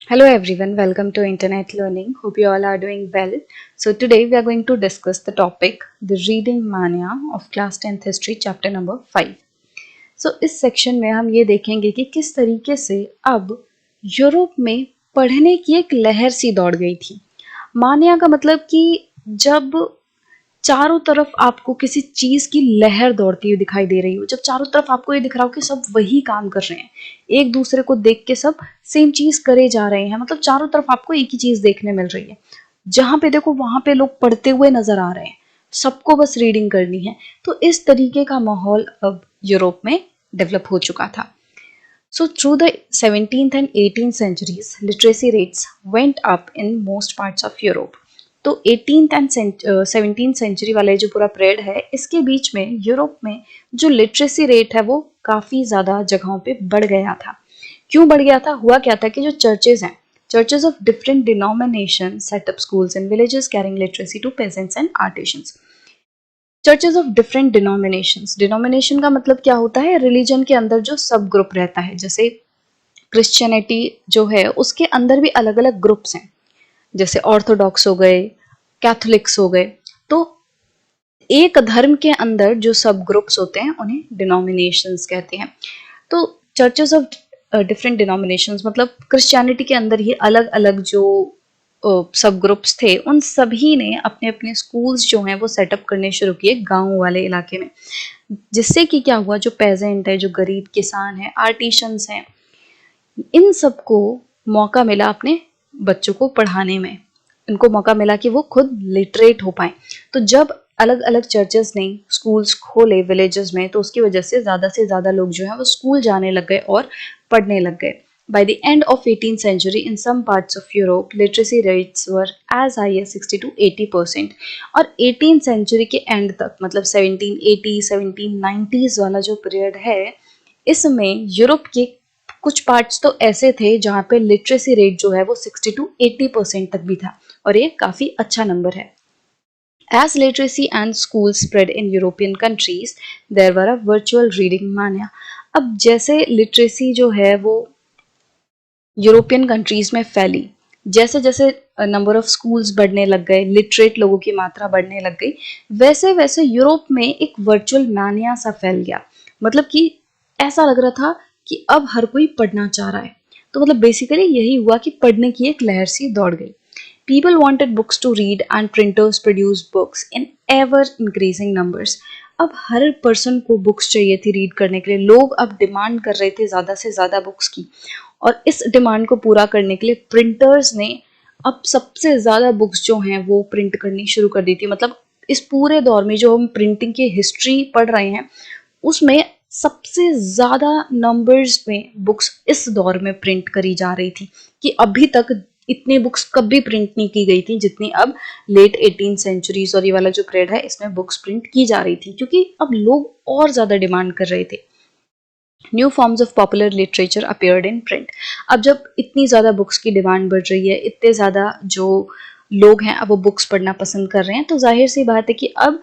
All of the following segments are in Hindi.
Hello everyone, welcome to Internet Learning. Hope you all are doing well. So today we are going to discuss the topic the reading mania of class 10th history chapter number 5. So इस सेक्शन में हम ये देखेंगे कि किस तरीके से अब यूरोप में पढ़ने की एक लहर सी दौड़ गई थी। मानिया का मतलब कि जब चारों तरफ आपको किसी चीज की लहर दौड़ती हुई दिखाई दे रही हो, जब चारों तरफ आपको ये दिख रहा हो कि सब वही काम कर रहे हैं, एक दूसरे को देख के सब सेम चीज करे जा रहे हैं, मतलब चारों तरफ आपको एक ही चीज देखने मिल रही है। जहां पे देखो वहां पे लोग पढ़ते हुए नजर आ रहे हैं, सबको बस रीडिंग करनी है। तो इस तरीके का माहौल अब यूरोप में डेवलप हो चुका था। So through the 17th and 18th centuries, literacy rates went up in most parts of Europe. तो 18th एंड 17th सेंचुरी वाले जो पूरा पीरियड है, इसके बीच में यूरोप में जो लिटरेसी रेट है वो काफ़ी ज़्यादा जगहों पे बढ़ गया था। क्यों बढ़ गया था? हुआ क्या था कि जो चर्चेज हैं, churches of different denominations set up schools in villages carrying literacy to peasants and artisans. Churches of different denominations, denomination का मतलब क्या होता है? रिलीजन के अंदर जो सब ग्रुप रहता है, जैसे क्रिश्चियनिटी जो है उसके अंदर भी अलग अलग ग्रुप्स हैं, जैसे ऑर्थोडॉक्स हो गए, कैथोलिक्स हो गए। तो एक धर्म के अंदर जो सब ग्रुप्स होते हैं उन्हें डिनोमिनेशंस कहते हैं। तो चर्चेज ऑफ डिफरेंट डिनोमिनेशंस मतलब क्रिश्चियनिटी के अंदर ही अलग अलग जो सब ग्रुप्स थे, उन सभी ने अपने अपने स्कूल्स जो हैं वो सेटअप करने शुरू किए गांव वाले इलाके में। जिससे कि क्या हुआ, जो पेजेंट है, जो गरीब किसान है, आर्टिशंस हैं, इन सबको मौका मिला अपने बच्चों को पढ़ाने में। इनको मौका मिला कि वो खुद लिटरेट हो पाए। तो जब अलग अलग चर्चेस ने स्कूल्स खोले विलेजेस में, तो उसकी वजह से ज़्यादा लोग जो है वो स्कूल जाने लग गए और पढ़ने लग गए। By the end of 18th century, in some parts of Europe, literacy rates were as high as 60 to 80%. और 18th century के एंड तक, मतलब 1780, 1790s वाला जो पीरियड है, इसमें यूरोप के कुछ पार्ट्स तो ऐसे थे जहाँ पे लिटरेसी रेट जो है वो 60 to 80% तक भी था, और ये काफ़ी अच्छा नंबर है। As literacy and schools spread in European countries, there were a virtual reading mania. अब जैसे लिटरेसी जो है वो यूरोपियन कंट्रीज में फैली, जैसे जैसे नंबर ऑफ स्कूल्स बढ़ने लग गए, लिटरेट लोगों की मात्रा बढ़ने लग गई, वैसे वैसे यूरोप में एक वर्चुअल मानिया सा फैल गया। मतलब कि ऐसा लग रहा था कि अब हर कोई पढ़ना चाह रहा है। तो मतलब बेसिकली यही हुआ कि पढ़ने की एक लहर सी दौड़ गई। People wanted books to read and printers produced books in ever increasing numbers. अब हर पर्सन को बुक्स चाहिए थी रीड करने के लिए। लोग अब डिमांड कर रहे थे ज़्यादा से ज़्यादा बुक्स की, और इस डिमांड को पूरा करने के लिए प्रिंटर्स ने अब सबसे ज़्यादा बुक्स जो हैं वो प्रिंट करनी शुरू कर दी थी। मतलब इस पूरे दौर में जो हम प्रिंटिंग की हिस्ट्री पढ़ रहे हैं, उसमें सबसे ज़्यादा नंबर्स में बुक्स इस दौर में प्रिंट करी जा रही थी, कि अभी तक इतनी बुक्स कभी प्रिंट नहीं की गई थी जितनी अब लेट 18th सेंचुरीज और ये वाला जो पीरियड है इसमें बुक्स प्रिंट की जा रही थी, क्योंकि अब लोग और ज़्यादा डिमांड कर रहे थे। New forms of popular literature appeared in print. अब जब इतनी ज़्यादा बुक्स की डिमांड बढ़ रही है, इतने ज़्यादा जो लोग हैं अब वो बुक्स पढ़ना पसंद कर रहे हैं, तो जाहिर सी बात है कि अब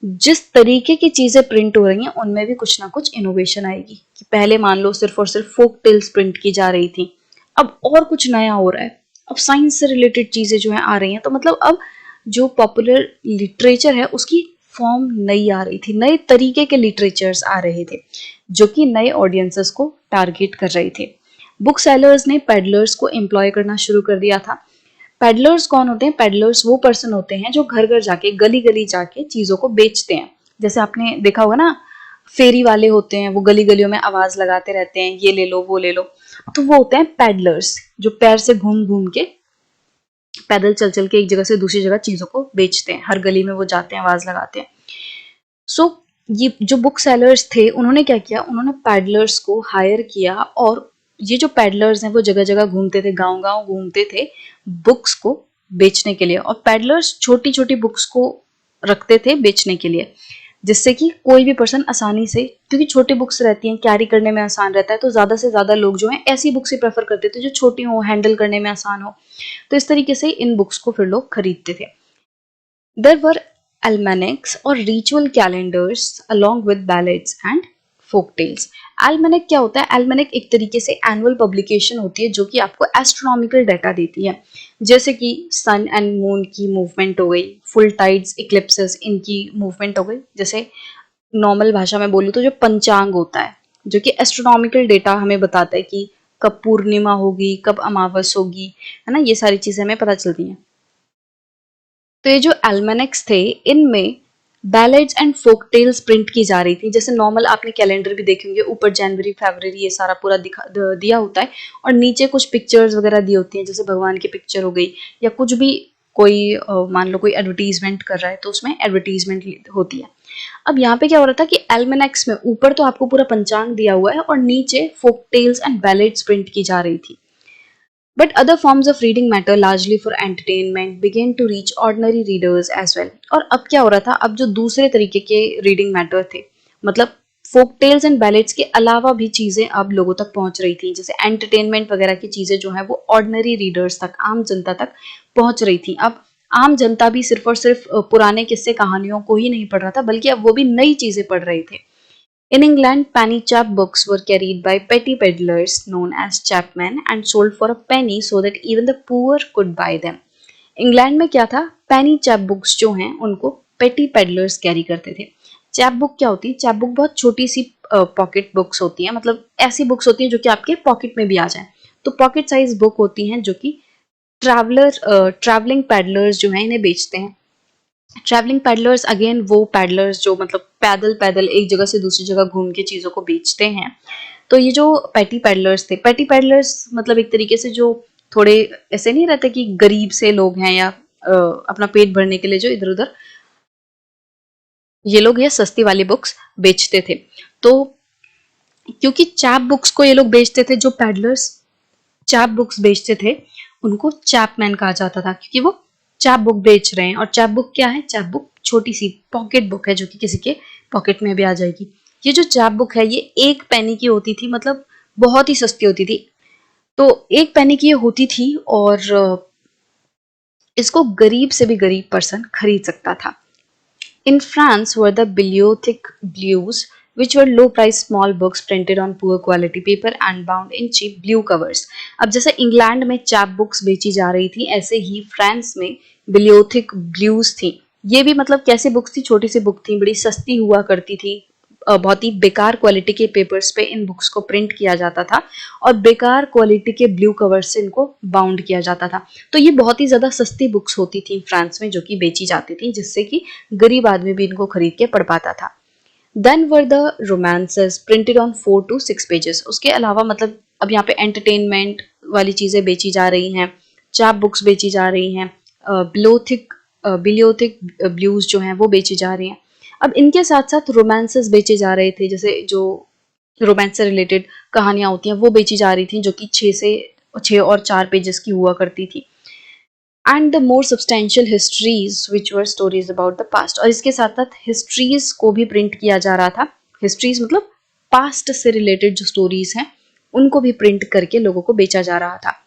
जिस तरीके की चीज़ें प्रिंट हो रही हैं उनमें भी कुछ ना कुछ इनोवेशन आएगी। कि पहले मान लो सिर्फ और सिर्फ फोक टेल्स प्रिंट की जा रही थी, अब और कुछ नया हो रहा है। अब साइंस से रिलेटेड चीज़ें जो हैं आ रही हैं। तो मतलब अब जो पॉपुलर लिटरेचर है उसकी फॉर्म नई आ रही थी, नए तरीके के लिटरेचर्स आ रहे थे जो कि नए ऑडियंसेस को टारगेट कर रहे थे। बुक सेलर्स ने पेडलर्स को एम्प्लॉय करना शुरू कर दिया था। पेडलर्स कौन होते हैं? पेडलर्स वो पर्सन होते हैं जो घर घर जाके, गली गली जाके चीज़ों को बेचते हैं। जैसे आपने देखा होगा ना, फेरी वाले होते हैं, वो गली गलियों में आवाज़ लगाते रहते हैं, ये ले लो वो ले लो। तो वो होते हैं पेडलर्स, जो पैर से घूम घूम के, पैदल चल चल के एक जगह से दूसरी जगह चीज़ों को बेचते हैं। हर गली में वो जाते हैं, आवाज़ लगाते हैं। सो ये जो बुक सेलर्स थे उन्होंने क्या किया, उन्होंने पैडलर्स को हायर किया, और ये जो पैडलर्स हैं वो जगह जगह घूमते थे, गांव गांव घूमते थे बुक्स को बेचने के लिए। और पैडलर्स छोटी छोटी बुक्स को रखते थे बेचने के लिए, जिससे कि कोई भी पर्सन आसानी से, क्योंकि छोटी बुक्स रहती हैं, कैरी करने में आसान रहता है, तो ज़्यादा से ज़्यादा लोग जो हैं ऐसी बुक्स ही प्रेफर करते थे जो छोटी हो, हैंडल करने में आसान हो। तो इस तरीके से इन बुक्स को फिर लोग खरीदते थे। There were almanacs or ritual calendars along with ballads and folk tales. Almanac क्या होता है? एल्मेनेक एक तरीके से एनुअल पब्लिकेशन होती है जो कि आपको एस्ट्रोनॉमिकल डाटा देती है, जैसे कि सन एंड मून की मूवमेंट हो गई, फुल टाइड्स, इक्लिप्सेस, इनकी मूवमेंट हो गई। जैसे नॉर्मल भाषा में बोलूँ तो जो पंचांग होता है, जो कि एस्ट्रोनॉमिकल डेटा हमें बताता है कि कब पूर्णिमा होगी, कब अमावस होगी, है ना, ये सारी चीजें हमें पता चलती हैं। तो ये जो एल्मेनेक्स थे, इनमें ballads and folk tales print की जा रही थी। जैसे नॉर्मल आपने कैलेंडर भी देखे होंगे, ऊपर जनवरी, फरवरी ये सारा पूरा दिया होता है, और नीचे कुछ पिक्चर्स वगैरह दी होती हैं, जैसे भगवान की पिक्चर हो गई या कुछ भी, कोई मान लो कोई एडवर्टीजमेंट कर रहा है तो उसमें एडवर्टीजमेंट होती है। अब यहाँ पे क्या हो रहा था कि एल्मेनेक्स में ऊपर तो आपको पूरा पंचांग दिया हुआ है और नीचे folk tales and ballads print की जा रही थी। But other forms of reading matter largely for entertainment began to reach ordinary readers as well. और अब क्या हो रहा था? अब जो दूसरे तरीके के रीडिंग मैटर थे, मतलब फोक टेल्स एंड बैलेट्स के अलावा भी चीजें अब लोगों तक पहुंच रही थी, जैसे एंटरटेनमेंट वगैरह की चीजें जो है वो ऑर्डिनरी रीडर्स तक, आम जनता तक पहुंच रही थी। अब आम जनता भी सिर्फ और सिर्फ पुराने किस्से कहानियों को ही नहीं पढ़ रहा था, बल्कि अब वो भी नई चीजें पढ़ रहे थे। In England, penny chap books were carried by petty peddlers known as chapmen and sold for a penny so that even the poor could buy them. England में क्या था? पेनी चैप बुक्स जो हैं उनको पेटी पेडलर्स कैरी करते थे। चैप बुक क्या होती है? चैप बुक बहुत छोटी सी पॉकेट बुक्स होती हैं, मतलब ऐसी बुक्स होती हैं जो कि आपके पॉकेट में भी आ जाए। तो पॉकेट साइज बुक होती हैं जो कि ट्रैवलिंग पैडलर्स जो हैं इन्हें बेचते हैं। ट्रैवलिंग पैडलर्स अगेन वो पैडलर्स जो मतलब पैदल पैदल एक जगह से दूसरी जगह घूम के चीजों को बेचते हैं। तो ये जो पैटी पैडलर्स थे, पैटी पैडलर्स मतलब एक तरीके से जो थोड़े ऐसे नहीं रहते कि गरीब से लोग हैं या अपना पेट भरने के लिए जो इधर उधर, ये लोग ये सस्ती वाली बुक्स बेचते थे। तो क्योंकि चैप बुक्स को ये लोग बेचते थे, जो पैडलर्स चैप बुक्स बेचते थे उनको चैपमैन कहा जाता था, क्योंकि वो चैप बुक बेच रहे हैं। और चैप बुक क्या है? चैप बुक छोटी सी पॉकेट बुक है जो कि किसी के पॉकेट में भी आ जाएगी। ये जो चैप बुक है ये एक पेनी की होती थी, मतलब बहुत ही सस्ती होती थी। तो एक पेनी की ये होती थी और इसको गरीब से भी गरीब पर्सन खरीद सकता था। In France were the bibliothèque blues, which were low-priced small books printed on poor quality paper and bound in cheap blue covers. अब जैसे इंग्लैंड में चैप बुक्स बेची जा रही थी, ऐसे ही फ्रांस में बिलियोथिक ब्लूज थी। ये भी मतलब कैसी बुक्स थी? छोटी सी बुक थी, बड़ी सस्ती हुआ करती थी। बहुत ही बेकार क्वालिटी के पेपर्स पे इन बुक्स को प्रिंट किया जाता था और बेकार क्वालिटी के ब्लू कवर से इनको बाउंड किया जाता था। तो ये बहुत ही ज्यादा सस्ती बुक्स होती थी फ्रांस में जो कि बेची जाती थी, जिससे कि गरीब आदमी भी इनको खरीद के पढ़ पाता था। Then were the romances printed on 4 to 6 pages. उसके अलावा मतलब अब यहाँ पे एंटरटेनमेंट वाली चीजें बेची जा रही हैं, चैप बुक्स बेची जा रही हैं, बिलियोथिक ब्लूज जो हैं वो बेची जा रही हैं। अब इनके साथ साथ रोमांसेस बेचे जा रहे थे, जैसे जो रोमांस से रिलेटेड कहानियां होती हैं वो बेची जा रही थी, जो कि 6 और 4 पेजेस की हुआ करती थी। And the more substantial histories which were stories about the past. और इसके साथ साथ हिस्ट्रीज को भी प्रिंट किया जा रहा था। हिस्ट्रीज मतलब पास्ट से रिलेटेड जो स्टोरीज हैं उनको भी प्रिंट करके लोगों को बेचा जा रहा था।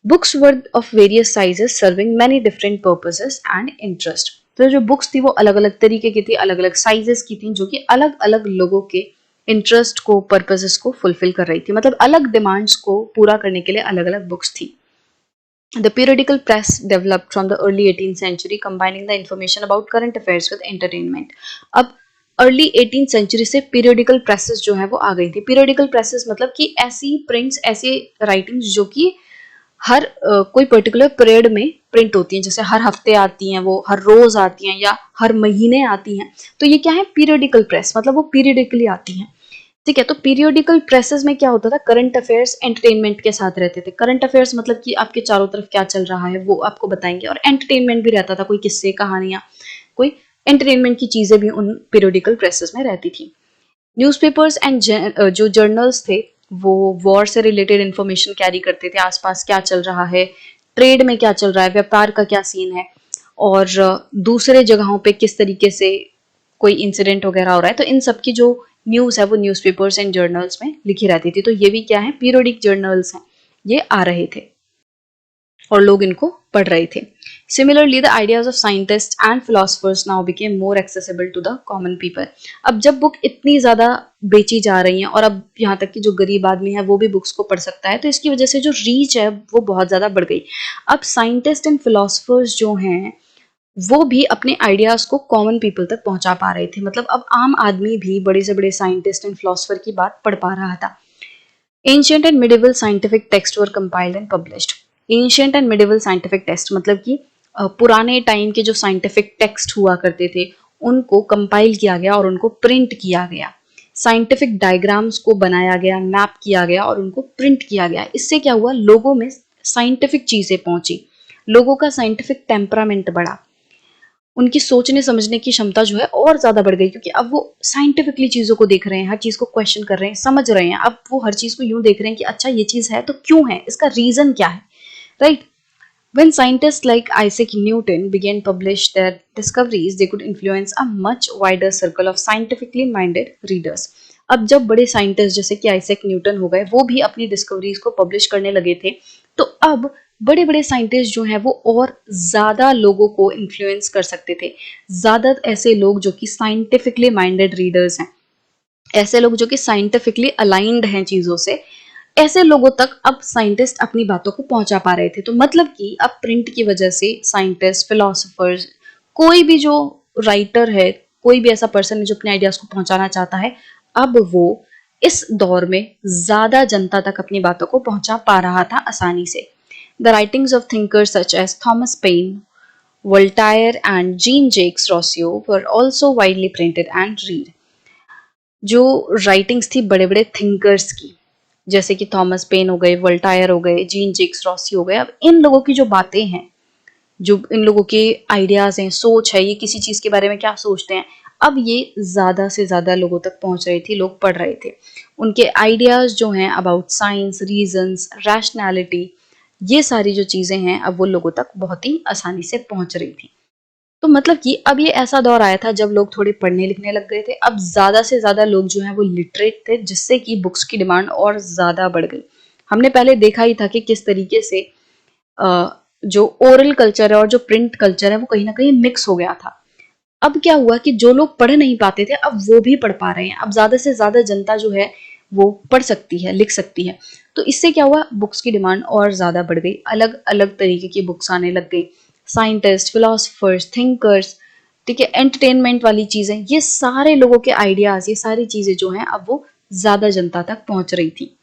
Books were of various sizes serving many different purposes and interest. तो जो बुक्स थी वो अलग अलग तरीके की थी, अलग अलग साइजेस की थी, जो कि अलग अलग लोगों के इंटरेस्ट को, पर्पसेस को फुलफिल कर रही थी, मतलब अलग डिमांड्स को पूरा करने के लिए अलग अलग बुक्स थी। The periodical press developed from the early 18th century, combining the information about current affairs with entertainment. अब अर्ली 18th सेंचुरी से पीरियडिकल प्रेसेस जो है वो आ गई थी। पीरियडिकल प्रेसेस मतलब कि ऐसी प्रिंट्स, ऐसी राइटिंग्स जो कि हर कोई पर्टिकुलर पीरियड में प्रिंट होती हैं, जैसे हर हफ्ते आती हैं, वो हर रोज आती हैं या हर महीने आती हैं। तो ये क्या है? पीरियडिकल प्रेस, मतलब वो पीरियडिकली आती हैं। ठीक है, तो पीरियोडिकल प्रेसेस में क्या होता था? करंट अफेयर्स एंटरटेनमेंट के साथ रहते थे। करंट अफेयर्स मतलब कि आपके चारों तरफ क्या चल रहा है वो आपको बताएंगे, और एंटरटेनमेंट भी रहता था, कोई किस्से, कहानियां, कोई एंटरटेनमेंट की चीजें भी उन पीरियोडिकल प्रेसेस में रहती थी। न्यूज़पेपर्स एंड जो जर्नल्स थे वो वॉर से रिलेटेड इंफॉर्मेशन कैरी करते थे, आसपास क्या चल रहा है, ट्रेड में क्या चल रहा है, व्यापार का क्या सीन है, और दूसरे जगहों पे किस तरीके से कोई इंसिडेंट वगैरह हो रहा है। तो इन सब की जो न्यूज़ है वो न्यूज़पेपर्स एंड जर्नल्स में लिखी रहती थी। तो ये भी क्या है? पीरियोडिक जर्नल्स हैं, ये आ रहे थे और लोग इनको पढ़ रहे थे। Similarly, the ideas of scientists and philosophers now became more accessible to the common people. अब जब बुक इतनी ज़्यादा बेची जा रही हैं और अब यहाँ तक कि जो गरीब आदमी है वो भी बुक्स को पढ़ सकता है, तो इसकी वजह से जो रीच है वो बहुत ज़्यादा बढ़ गई. अब साइंटिस्ट एंड फिलोसफर्स जो हैं वो भी अपने आइडियाज को कॉमन पीपल तक पहुंचा पा रहे थे. मतलब अब आम आदमी भी बड़े से बड़े साइंटिस्ट एंड फिलोसफर की बात पढ़ पा रहा था. Ancient and medieval scientific text were compiled and published. Ancient and medieval scientific text मतलब कि पुराने टाइम के जो साइंटिफिक टेक्स्ट हुआ करते थे उनको कंपाइल किया गया और उनको प्रिंट किया गया. साइंटिफिक डायग्राम्स को बनाया गया, मैप किया गया और उनको प्रिंट किया गया. इससे क्या हुआ, लोगों में साइंटिफिक चीजें पहुंची, लोगों का साइंटिफिक टेम्परामेंट बढ़ा, उनकी सोचने समझने की क्षमता जो है और ज्यादा बढ़ गई, क्योंकि अब वो साइंटिफिकली चीजों को देख रहे हैं, हर चीज को क्वेश्चन कर रहे हैं, समझ रहे हैं. अब वो हर चीज को यूं देख रहे हैं कि अच्छा ये चीज है तो क्यों है, इसका रीजन क्या है, right? When scientists like Isaac Newton began publish their discoveries, they could influence a much wider circle of scientifically minded readers. अब जब बड़े साइंटिस्ट जैसे कि आइजैक न्यूटन हो गए, वो भी अपनी डिस्कवरीज को पब्लिश करने लगे थे, तो अब बड़े बड़े साइंटिस्ट जो हैं वो और ज्यादा लोगों को इन्फ्लुएंस कर सकते थे. ज्यादा ऐसे लोग जो कि साइंटिफिकली माइंडेड रीडर्स हैं, ऐसे लोग जो कि साइंटिफिकली अलाइंड हैं चीजों से, ऐसे लोगों तक अब साइंटिस्ट अपनी बातों को पहुंचा पा रहे थे. तो मतलब कि अब प्रिंट की वजह से साइंटिस्ट, फिलोसोफर्स, कोई भी जो राइटर है, कोई भी ऐसा पर्सन है जो अपने आइडियाज को पहुंचाना चाहता है, अब वो इस दौर में ज्यादा जनता तक अपनी बातों को पहुंचा पा रहा था आसानी से. The writings of thinkers such as Thomas Paine, Voltaire and Jean Jacques Rousseau were also widely printed and read. जो राइटिंग्स थी बड़े बड़े थिंकर्स की, जैसे कि थॉमस पेन हो गए, वोल्टायर हो गए, जीन जेक्स रॉसी हो गए, अब इन लोगों की जो बातें हैं, जो इन लोगों के आइडियाज हैं, सोच है, ये किसी चीज के बारे में क्या सोचते हैं, अब ये ज्यादा से ज्यादा लोगों तक पहुंच रही थी, लोग पढ़ रहे थे. उनके आइडियाज जो हैं अबाउट साइंस, रीजंस, रैशनैलिटी, ये सारी जो चीजें हैं अब वो लोगों तक बहुत ही आसानी से पहुंच रही थी. तो मतलब कि अब ये ऐसा दौर आया था जब लोग थोड़े पढ़ने लिखने लग गए थे. अब ज्यादा से ज्यादा लोग जो हैं वो लिटरेट थे, जिससे कि बुक्स की डिमांड और ज्यादा बढ़ गई. हमने पहले देखा ही था कि किस तरीके से जो ओरल कल्चर है और जो प्रिंट कल्चर है वो कहीं ना कहीं मिक्स हो गया था. अब क्या हुआ कि जो लोग पढ़ नहीं पाते थे अब वो भी पढ़ पा रहे हैं. अब ज्यादा से ज्यादा जनता जो है वो पढ़ सकती है, लिख सकती है. तो इससे क्या हुआ, बुक्स की डिमांड और ज्यादा बढ़ गई, अलग अलग तरीके की बुक्स आने लग गई. साइंटिस्ट, फिलोसफर्स, थिंकर्स, ठीक है, एंटरटेनमेंट वाली चीजें, ये सारे लोगों के आइडियाज, ये सारी चीजें जो हैं अब वो ज्यादा जनता तक पहुंच रही थी.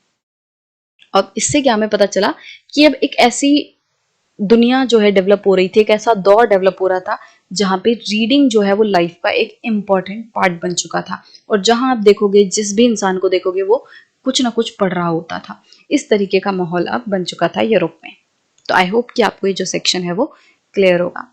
अब इससे क्या हमें पता चला कि अब एक ऐसी दुनिया जो है डेवलप हो रही थी, एक ऐसा दौर डेवलप हो रहा था जहाँ पे रीडिंग जो है वो लाइफ का एक इम्पॉर्टेंट पार्ट बन चुका था. और जहां आप देखोगे, जिस भी इंसान को देखोगे, वो कुछ ना कुछ पढ़ रहा होता था. इस तरीके का माहौल अब बन चुका था यूरोप में. तो आई होप कि आपको ये जो सेक्शन है वो क्लियर होगा.